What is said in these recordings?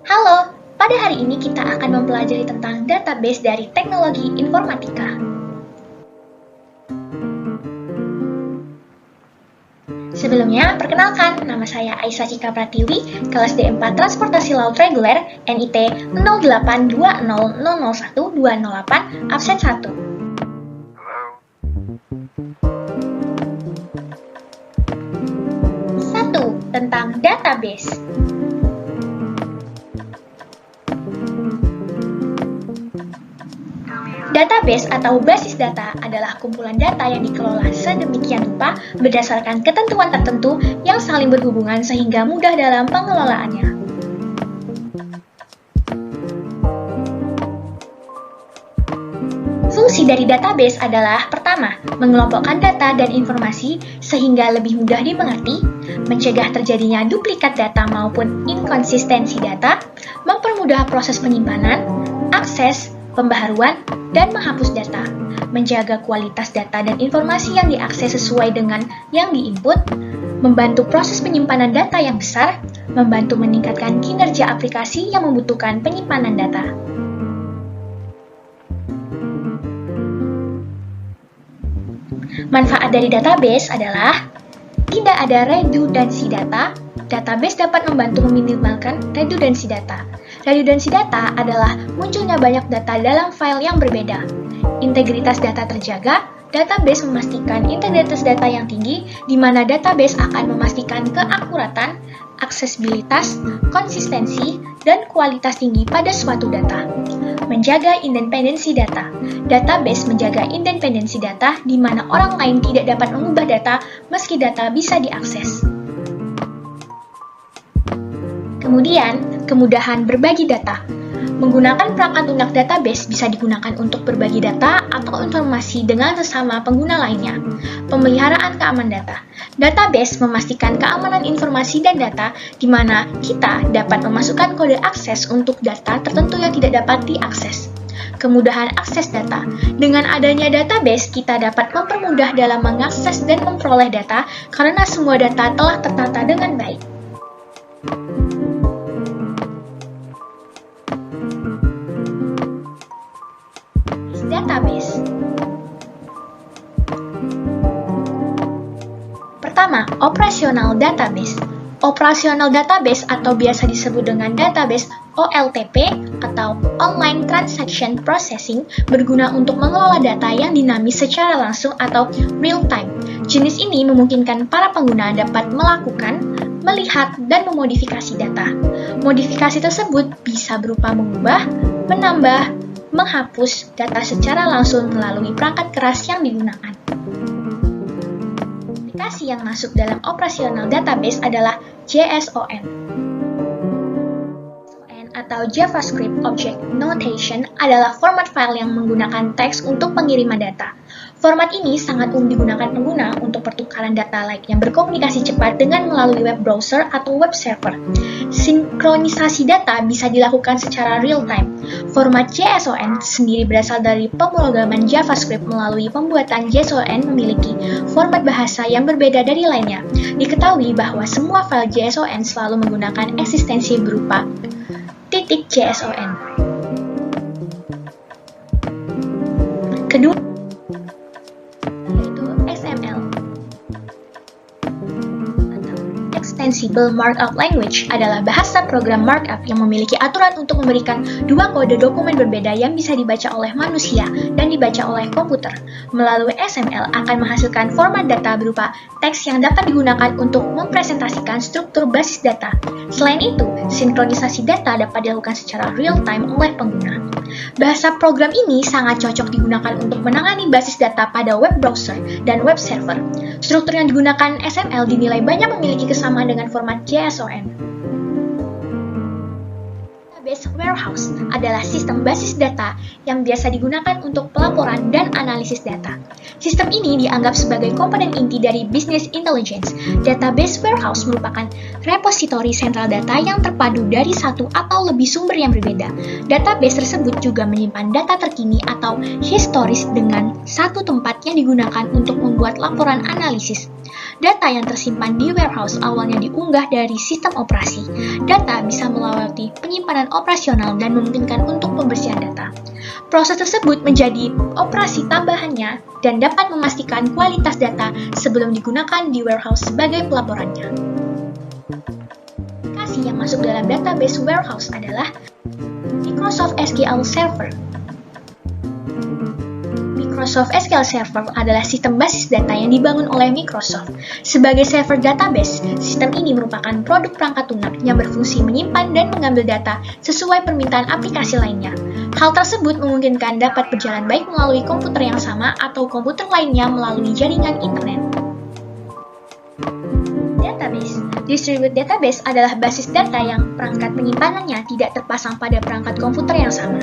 Halo, pada hari ini kita akan mempelajari tentang database dari teknologi informatika. Sebelumnya, perkenalkan, nama saya Aisyah Cika Pratiwi, kelas D4 Transportasi Laut Reguler, NIT 08200012208, absen 1. Tentang database. Database atau basis data adalah kumpulan data yang dikelola sedemikian rupa berdasarkan ketentuan tertentu yang saling berhubungan sehingga mudah dalam pengelolaannya. Fungsi dari database adalah pertama, mengelompokkan data dan informasi sehingga lebih mudah dimengerti, mencegah terjadinya duplikat data maupun inkonsistensi data, mempermudah proses penyimpanan, akses, pembaharuan, dan menghapus data, menjaga kualitas data dan informasi yang diakses sesuai dengan yang diinput, membantu proses penyimpanan data yang besar, membantu meningkatkan kinerja aplikasi yang membutuhkan penyimpanan data. Manfaat dari database adalah tidak ada redundansi data. Database dapat membantu meminimalkan redundansi data. Redundansi data adalah munculnya banyak data dalam file yang berbeda. Integritas data terjaga. Database memastikan integritas data yang tinggi, di mana database akan memastikan keakuratan, aksesibilitas, konsistensi, dan kualitas tinggi pada suatu data. Menjaga independensi data. Database menjaga independensi data di mana orang lain tidak dapat mengubah data meski data bisa diakses. Kemudian, kemudahan berbagi data. Menggunakan perangkat lunak database bisa digunakan untuk berbagi data atau informasi dengan sesama pengguna lainnya. Pemeliharaan keamanan data. Database memastikan keamanan informasi dan data di mana kita dapat memasukkan kode akses untuk data tertentu yang tidak dapat diakses. Kemudahan akses data. Dengan adanya database, kita dapat mempermudah dalam mengakses dan memperoleh data karena semua data telah tertata dengan baik. Database. Pertama, operasional database. Operasional database atau biasa disebut dengan database OLTP atau Online Transaction Processing berguna untuk mengelola data yang dinamis secara langsung atau real time. Jenis ini memungkinkan para pengguna dapat melakukan, melihat, dan memodifikasi data. Modifikasi tersebut bisa berupa mengubah, menambah, menghapus data secara langsung melalui perangkat keras yang digunakan. Aplikasi yang masuk dalam operasional database adalah JSON atau JavaScript Object Notation adalah format file yang menggunakan teks untuk pengiriman data. Format ini sangat umum digunakan pengguna untuk pertukaran data yang berkomunikasi cepat dengan melalui web browser atau web server. Sinkronisasi data bisa dilakukan secara real-time. Format JSON sendiri berasal dari pemrograman JavaScript melalui pembuatan JSON memiliki format bahasa yang berbeda dari lainnya. Diketahui bahwa semua file JSON selalu menggunakan eksistensi berupa .json. Kedua, yaitu XML atau Extensible Markup Language adalah bahasa program markup yang memiliki aturan untuk memberikan dua kode dokumen berbeda yang bisa dibaca oleh manusia dan dibaca oleh komputer. Melalui XML akan menghasilkan format data berupa teks yang dapat digunakan untuk mempresentasikan struktur basis data. Selain itu, sinkronisasi data dapat dilakukan secara real-time oleh pengguna. Bahasa program ini sangat cocok digunakan untuk menangani basis data pada web browser dan web server. Struktur yang digunakan XML dinilai banyak memiliki kesamaan dengan format JSON. Database warehouse adalah sistem basis data yang biasa digunakan untuk pelaporan dan analisis data. Sistem ini dianggap sebagai komponen inti dari business intelligence. Database warehouse merupakan repositori sentral data yang terpadu dari satu atau lebih sumber yang berbeda. Database tersebut juga menyimpan data terkini atau historis dengan satu tempat yang digunakan untuk membuat laporan analisis. Data yang tersimpan di warehouse awalnya diunggah dari sistem operasi. Data bisa melewati penyimpanan operasional dan memungkinkan untuk pembersihan data. Proses tersebut menjadi operasi tambahannya dan dapat memastikan kualitas data sebelum digunakan di warehouse sebagai pelaporannya. Aplikasi yang masuk dalam database warehouse adalah Microsoft SQL Server. Microsoft SQL Server adalah sistem basis data yang dibangun oleh Microsoft. Sebagai server database, sistem ini merupakan produk perangkat lunak yang berfungsi menyimpan dan mengambil data sesuai permintaan aplikasi lainnya. Hal tersebut memungkinkan dapat berjalan baik melalui komputer yang sama atau komputer lainnya melalui jaringan internet. Database. Distributed database adalah basis data yang perangkat penyimpanannya tidak terpasang pada perangkat komputer yang sama.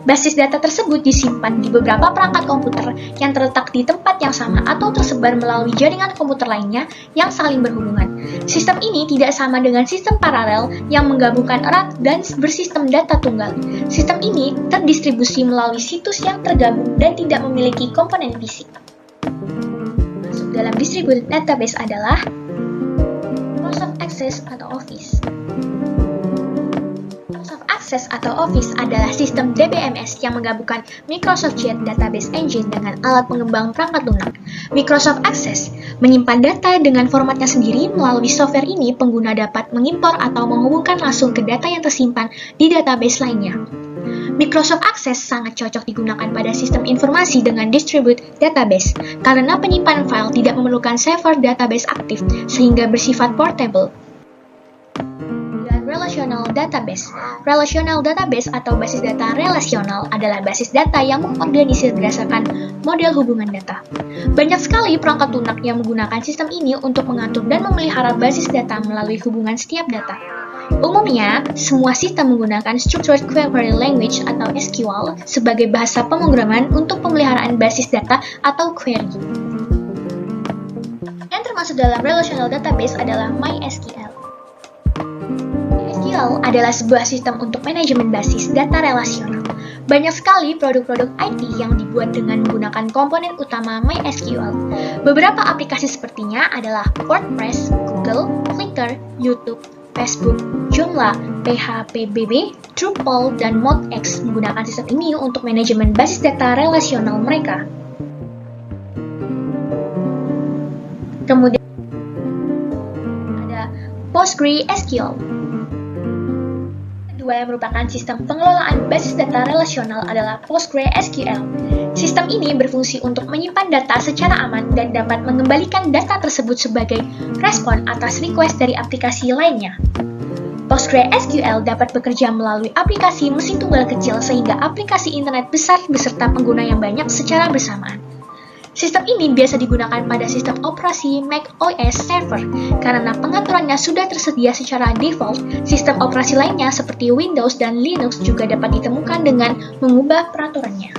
Basis data tersebut disimpan di beberapa perangkat komputer yang terletak di tempat yang sama atau tersebar melalui jaringan komputer lainnya yang saling berhubungan. Sistem ini tidak sama dengan sistem paralel yang menggabungkan erat dan bersistem data tunggal. Sistem ini terdistribusi melalui situs yang tergabung dan tidak memiliki komponen fisik. Masuk dalam distributed database adalah Microsoft Access atau Office. Access atau Office adalah sistem DBMS yang menggabungkan Microsoft Jet Database Engine dengan alat pengembang perangkat lunak. Microsoft Access menyimpan data dengan formatnya sendiri. Melalui software ini, pengguna dapat mengimpor atau menghubungkan langsung ke data yang tersimpan di database lainnya. Microsoft Access sangat cocok digunakan pada sistem informasi dengan distributed database karena penyimpanan file tidak memerlukan server database aktif sehingga bersifat portable. Relational database. Relational database atau basis data relasional adalah basis data yang mengorganisir berdasarkan model hubungan data. Banyak sekali perangkat lunak yang menggunakan sistem ini untuk mengatur dan memelihara basis data melalui hubungan setiap data. Umumnya, semua sistem menggunakan Structured Query Language atau SQL sebagai bahasa pemrograman untuk pemeliharaan basis data atau query. Yang termasuk dalam relational database adalah MySQL. MySQL adalah sebuah sistem untuk manajemen basis data relasional. Banyak sekali produk-produk IT yang dibuat dengan menggunakan komponen utama MySQL. Beberapa aplikasi sepertinya adalah WordPress, Google, Flickr, YouTube, Facebook, Joomla, PHPBB, Drupal, dan ModX menggunakan sistem ini untuk manajemen basis data relasional mereka. Kemudian ada PostgreSQL. Kedua yang merupakan sistem pengelolaan basis data relasional adalah PostgreSQL. Sistem ini berfungsi untuk menyimpan data secara aman dan dapat mengembalikan data tersebut sebagai respon atas request dari aplikasi lainnya. PostgreSQL dapat bekerja melalui aplikasi mesin tunggal kecil sehingga aplikasi internet besar beserta pengguna yang banyak secara bersamaan. Sistem ini biasa digunakan pada sistem operasi Mac OS server karena pengaturannya sudah tersedia secara default. Sistem operasi lainnya seperti Windows dan Linux juga dapat ditemukan dengan mengubah peraturannya.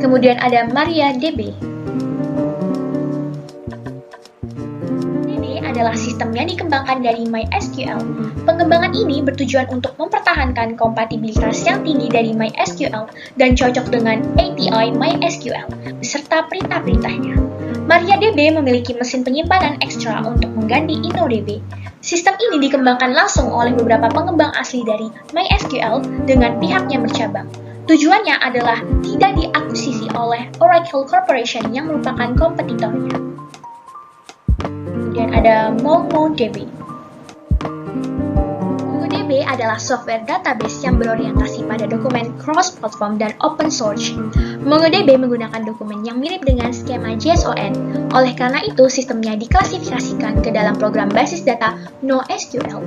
Kemudian ada MariaDB. Adalah sistem yang dikembangkan dari MySQL. Pengembangan ini bertujuan untuk mempertahankan kompatibilitas yang tinggi dari MySQL dan cocok dengan API MySQL beserta perintah-perintahnya. MariaDB memiliki mesin penyimpanan ekstra untuk mengganti InnoDB. Sistem ini dikembangkan langsung oleh beberapa pengembang asli dari MySQL dengan pihak yang bercabang. Tujuannya adalah tidak diakuisisi oleh Oracle Corporation yang merupakan kompetitornya. Kemudian ada MongoDB. MongoDB adalah software database yang berorientasi pada dokumen cross-platform dan open source. MongoDB menggunakan dokumen yang mirip dengan skema JSON. Oleh karena itu, sistemnya diklasifikasikan ke dalam program basis data NoSQL.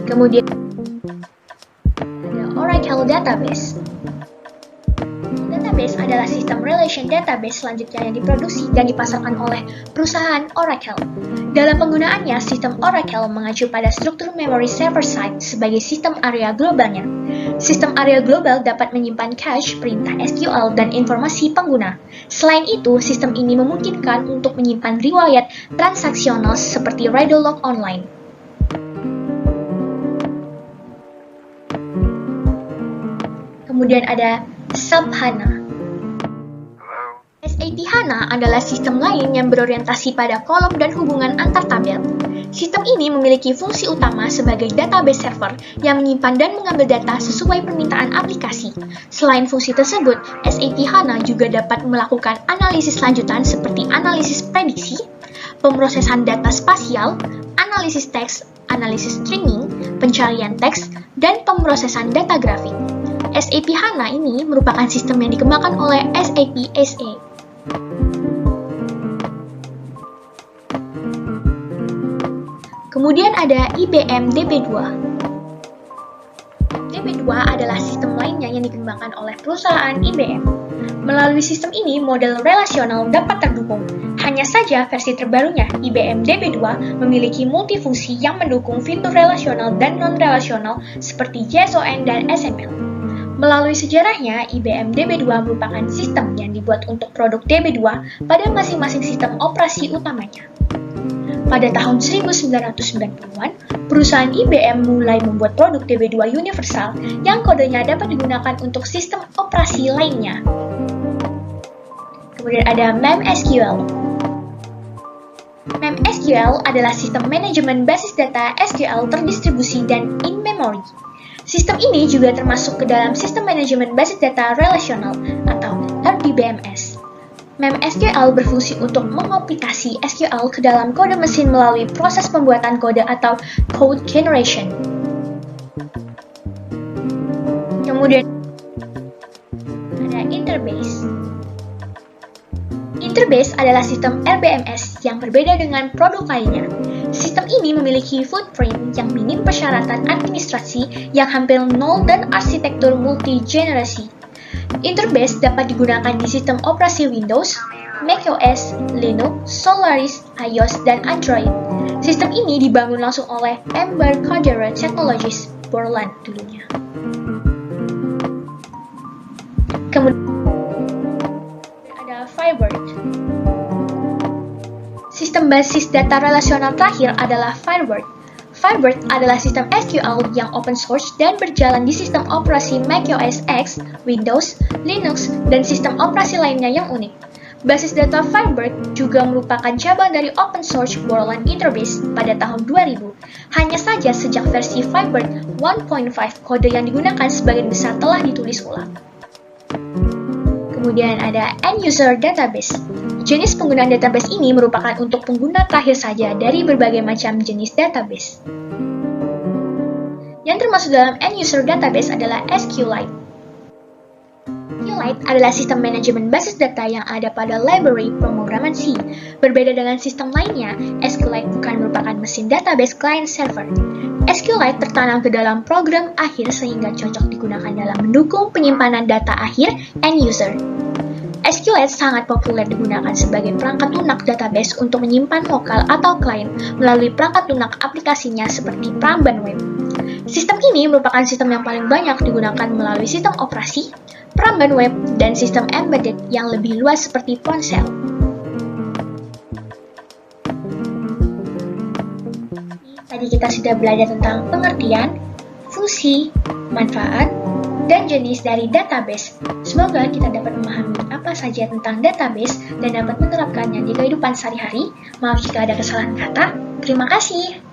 Kemudian ada Oracle Database. Database adalah sistem relation database selanjutnya yang diproduksi dan dipasarkan oleh perusahaan Oracle. Dalam penggunaannya, sistem Oracle mengacu pada struktur memory server-side sebagai sistem area globalnya. Sistem area global dapat menyimpan cache, perintah SQL, dan informasi pengguna. Selain itu, sistem ini memungkinkan untuk menyimpan riwayat transaksional seperti RadoLog online. Kemudian ada SAP HANA. SAP HANA adalah sistem lain yang berorientasi pada kolom dan hubungan antar tabel. Sistem ini memiliki fungsi utama sebagai database server yang menyimpan dan mengambil data sesuai permintaan aplikasi. Selain fungsi tersebut, SAP HANA juga dapat melakukan analisis lanjutan seperti analisis prediksi, pemrosesan data spasial, analisis teks, analisis streaming, pencarian teks, dan pemrosesan data grafik. SAP HANA ini merupakan sistem yang dikembangkan oleh SAP SE. Kemudian ada IBM DB2. DB2 adalah sistem lainnya yang dikembangkan oleh perusahaan IBM. Melalui sistem ini, model relasional dapat terdukung. Hanya saja versi terbarunya, IBM DB2 memiliki multifungsi yang mendukung fitur relasional dan non-relasional seperti JSON dan XML. Melalui sejarahnya, IBM DB2 merupakan sistem yang dibuat untuk produk DB2 pada masing-masing sistem operasi utamanya. Pada tahun 1990-an, perusahaan IBM mulai membuat produk DB2 universal yang kodenya dapat digunakan untuk sistem operasi lainnya. Kemudian ada MemSQL. MemSQL adalah sistem manajemen basis data SQL terdistribusi dan in-memory. Sistem ini juga termasuk ke dalam sistem manajemen basis data relasional atau RDBMS. MemSQL berfungsi untuk mengaplikasi SQL ke dalam kode mesin melalui proses pembuatan kode atau code generation. Kemudian ada Interbase. Interbase adalah sistem RBMS yang berbeda dengan produk lainnya. Sistem ini memiliki footprint yang minim persyaratan administrasi yang hampir nol dan arsitektur multi-generasi. Interbase dapat digunakan di sistem operasi Windows, macOS, Linux, Solaris, iOS, dan Android. Sistem ini dibangun langsung oleh Embarcadero Technologies, Borland dulunya. Kemudian ada Firebird. Sistem basis data relasional terakhir adalah Firebird. Firebird adalah sistem SQL yang open source dan berjalan di sistem operasi macOS X, Windows, Linux, dan sistem operasi lainnya yang unik. Basis data Firebird juga merupakan cabang dari open source Borland Interbase pada tahun 2000. Hanya saja sejak versi Firebird 1.5, kode yang digunakan sebagian besar telah ditulis ulang. Kemudian ada End User Database. Jenis penggunaan database ini merupakan untuk pengguna terakhir saja dari berbagai macam jenis database. Yang termasuk dalam End User Database adalah SQLite. SQLite adalah sistem manajemen basis data yang ada pada library pemrograman C. Berbeda dengan sistem lainnya, SQLite bukan merupakan mesin database client server. SQLite tertanam ke dalam program akhir sehingga cocok digunakan dalam mendukung penyimpanan data akhir end user. SQLite sangat populer digunakan sebagai perangkat lunak database untuk menyimpan lokal atau klien melalui perangkat lunak aplikasinya seperti peramban web. Sistem ini merupakan sistem yang paling banyak digunakan melalui sistem operasi, peramban web, dan sistem embedded yang lebih luas seperti ponsel. Tadi kita sudah belajar tentang pengertian, fungsi, manfaat, dan jenis dari database. Semoga kita dapat memahami apa saja tentang database dan dapat menerapkannya di kehidupan sehari-hari. Maaf jika ada kesalahan kata. Terima kasih.